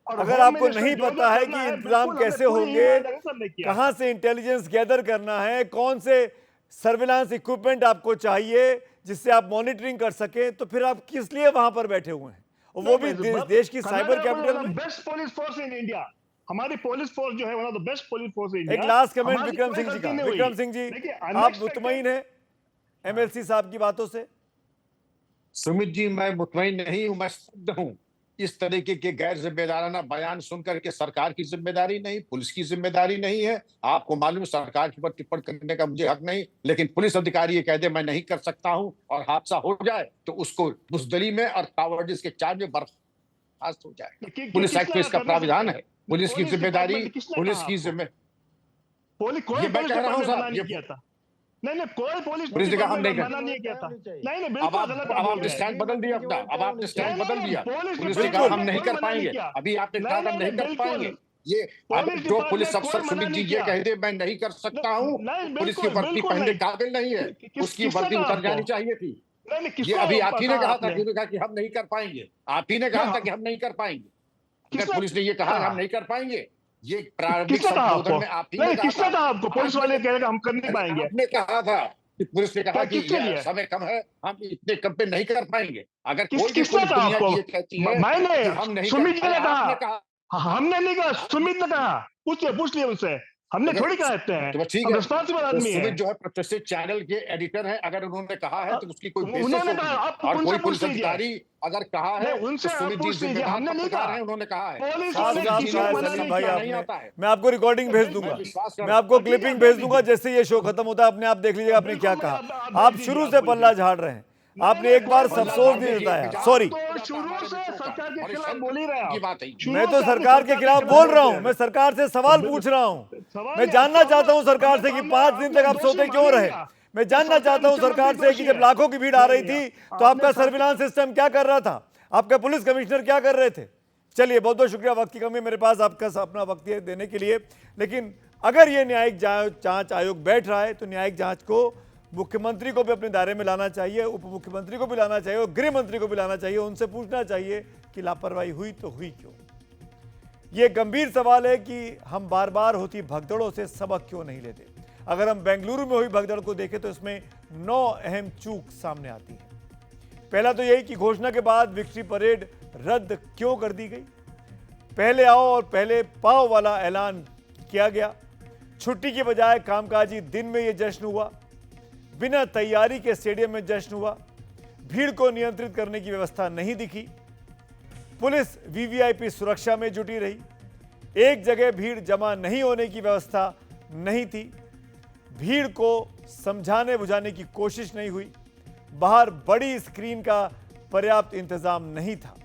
अगर आपको नहीं पता है कि इंतजाम कैसे होंगे, कहां से इंटेलिजेंस गैदर करना है, कौन से सर्विलांस इक्विपमेंट आपको चाहिए जिससे आप मॉनिटरिंग कर सके, तो फिर आप किस लिए वहां पर बैठे हुए हैं, और वो भी देश की साइबर कैपिटल में? Best police force in India, हमारी पुलिस फोर्स जो है one of the best police force in India. एक लास्ट कमेंट विक्रम सिंह जी का। विक्रम सिंह जी, आप मुतमईन हैं एमएलसी साहब की बातों से? सुमित जी, मैं मुतमईन नहीं हूं, मैं स्तब्ध हूं। इस तरीके के गैर जिम्मेदाराना बयान सुनकर के सरकार की जिम्मेदारी नहीं, पुलिस की जिम्मेदारी नहीं है। आपको मालूम है सरकार के ऊपर टिप्पणी करने का मुझे हक नहीं, लेकिन पुलिस अधिकारी ये कह दे मैं नहीं कर सकता हूं और हादसा हो जाए तो उसको बुजदली में और कावर्डिस के चार्ज में बर्खास्त हो जाए। पुलिस एक्ट में इसका प्रावधान है। पुलिस की जिम्मेदारी, पुलिस की जिम्मेदारी कोई ये मैं पुलिस कह रहा हूं डिपार्टमेंट साहब, मना नहीं ये किया था। नहीं कोई पुलिस पुलिस ने कहा हम नहीं डिपार्टमेंट कर- मना नहीं किया था। नहीं अब बिल्कुल आप गलत अब बोल आपने रहे हैं। स्टैंड बदल दिया अपना, अब आपने स्टैंड बदल दिया। पुलिस ने कहा डिपार्टमेंट हम नहीं कोई कर मना पाएंगे, किया। अभी आपने कहा हम नहीं कर बिल्कुल। पाएंगे। ये अब पुलिस जो पुलिस डिपार्टमेंट अफसर कोई सुमित मना जी नहीं ये किया। कह दे मैं नहीं कर सकता हूँ, नहीं पुलिस की बिल्कुल वर्दी बिल्कुल पहनने नहीं। काबिल नहीं है, उसकी किसने वर्दी कहा उतर आपको? जानी चाहिए थी। नहीं ये किसको अभी आप ही ने कहा था आपने? कि हम नहीं कर पाएंगे, आप ही ने कहा था कि हम नहीं कर पाएंगे। अगर किसने पुलिस ने ये कहा कि कहा? हम नहीं कर पाएंगे, ये प्रारंभिक किसने कहा संबोधन आपको? में आप ही ने नहीं कहा किसने कहा आपको? पुलिस वाले कह रहे कि हम कर नहीं अरे पाएंगे। आपने कहा था कि पुलिस ने कहा कि किसके ये लिए? समय कम है, हम इतने कम पे नहीं कर पाएंगे। अगर कोई भी किसने पुलिस कहा दुनिया आपको? की ये कहती है मैंने कि हम नहीं सुमित जी कर, ने अरे आपने कहा। कहा, हमने नहीं कहा, सुमित ने कहा। पूछ लिए उनसे, हमने अगर- थोड़ी कहते हैं। तो बस ठीक हम है, रिस्पॉन्सिबल तो आदमी सुमित है। जो है प्रतिष्ठित चैनल के एडिटर हैं, अगर उन्होंने कहा है तो उसकी कोई बेसिस उन्होंने होगी। कहा, आप और उनसे कोई पूछ पुलिस लीजिए। अधिकारी अगर कहा है नहीं, तो उनसे आप सुमित जी पूछ लीजिए, जिम्मेदार हमने नहीं पत्रकार कहा। हैं, उन्होंने कहा है। पुलिस साहब वाले साहब किसी को साहब मना सलीम नहीं भाई किया। नहीं आपने, आता है। मैं आपको रिकॉर्डिंग भेज दूंगा, मैं विश्वास मैं करता आपको ठीक है, क्लिपिंग आप भेज भेज दूंगा। दीजिए। जैसे ये शो खत्म होता है अपने आप देख लीजिएगा आपने क्या बिल्कुल, कहा। आप आप भेज शुरू दीजिए, से आप पल्ला भेज झाड़ रहे हैं, नहीं, आपने एक बार कोई अफसोस बदलाव नहीं जताया। देखिए, सॉरी, तो शुरू से सरकार के खिलाफ बोल ही रहे हैं की आप। बात है। शुरू मैं से तो आपने सरकार के खिलाफ बोल रहा हूं, मैं सरकार से सवाल पूछ रहा हूं। सवाल मैं नहीं, जानना आपको चाहता हूं हमने- सरकार से कि हमने- 5 दिन तक आप दोषी सोते क्यों मान रहे। लिया। मैं जानना सरकार चाहता हूं सरकार से कि दोषी जब है। लाखों की भीड़ आ रही थी तो आपका आपने सर्विलांस सिस्टम क्या कर रहा था, आपका पुलिस कमिश्नर क्या कर रहे थे। चलिए बहुत बहुत शुक्रिया, वक्त की कमी मेरे पास आपका अपना वक्त देने के लिए। लेकिन अगर ये न्यायिक जांच आयोग बैठ रहा है तो न्यायिक जांच को मुख्यमंत्री को भी अपने दायरे में लाना चाहिए, उप मुख्यमंत्री को भी लाना चाहिए और गृह मंत्री को भी लाना चाहिए। उनसे पूछना चाहिए कि लापरवाही हुई तो हुई क्यों। ये गंभीर सवाल है कि हम बार बार होती भगदड़ों से सबक क्यों नहीं लेते। अगर हम बेंगलुरु में हुई भगदड़ को देखें तो इसमें 9 अहम चूक सामने आती है। पहला तो यही कि घोषणा के बाद विक्ट्री परेड रद्द क्यों कर दी गई। पहले आओ और पहले पाओ वाला ऐलान किया गया, छुट्टी के बजाय कामकाजी दिन में यह जश्न हुआ, बिना तैयारी के स्टेडियम में जश्न हुआ, भीड़ को नियंत्रित करने की व्यवस्था नहीं दिखी, पुलिस वीवीआईपी सुरक्षा में जुटी रही, एक जगह भीड़ जमा नहीं होने की व्यवस्था नहीं थी, भीड़ को समझाने बुझाने की कोशिश नहीं हुई, बाहर बड़ी स्क्रीन का पर्याप्त इंतजाम नहीं था।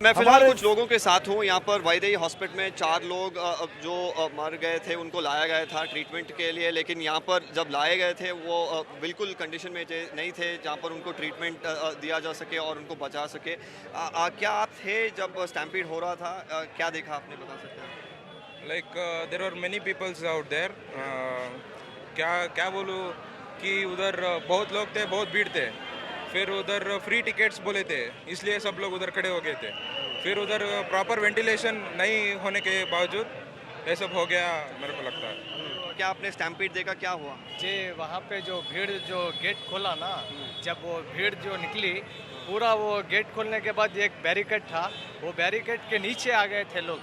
मैं फिलहाल कुछ लोगों के साथ हूँ। यहाँ पर वैदेही हॉस्पिटल में 4 लोग जो मर गए थे उनको लाया गया था ट्रीटमेंट के लिए, लेकिन यहाँ पर जब लाए गए थे वो बिल्कुल कंडीशन में नहीं थे जहाँ पर उनको ट्रीटमेंट दिया जा सके और उनको बचा सके। क्या आप थे जब स्टैम्पीड हो रहा था, क्या देखा आपने, बता सकते हैं? Like there are many peoples out there. क्या बोलूँ कि उधर बहुत लोग थे, बहुत भीड़ थे। फिर उधर फ्री टिकट्स बोले थे इसलिए सब लोग उधर खड़े हो गए थे। फिर उधर प्रॉपर वेंटिलेशन नहीं होने के बावजूद ये सब हो गया मेरे को लगता है। क्या आपने स्टैम्पीड देखा, क्या हुआ? जी वहाँ पे जो भीड़ जो गेट खोला ना, जब वो भीड़ जो निकली पूरा वो गेट खोलने के बाद एक बैरिकेड था, वो बैरिकेड के नीचे आ गए थे लोग।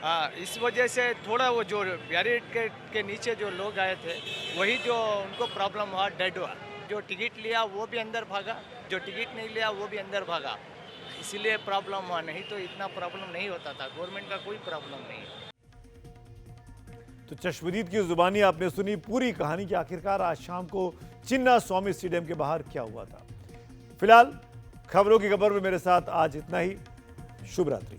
हाँ, इस वजह से थोड़ा वो जो बैरिकेड के नीचे जो लोग आए थे वही जो उनको प्रॉब्लम हुआ, डेड हुआ। जो टिकट लिया वो भी अंदर भागा, जो टिकट नहीं लिया वो भी अंदर भागा, इसीलिए प्रॉब्लम हुआ। नहीं तो इतना प्रॉब्लम नहीं होता था, गवर्नमेंट का कोई प्रॉब्लम नहीं है। तो चश्मदीद की जुबानी आपने सुनी पूरी कहानी की। आखिरकार आज शाम को चिन्ना स्वामी स्टेडियम के बाहर क्या हुआ था। फिलहाल खबरों की खबर में मेरे साथ आज इतना ही। शुभ रात्रि।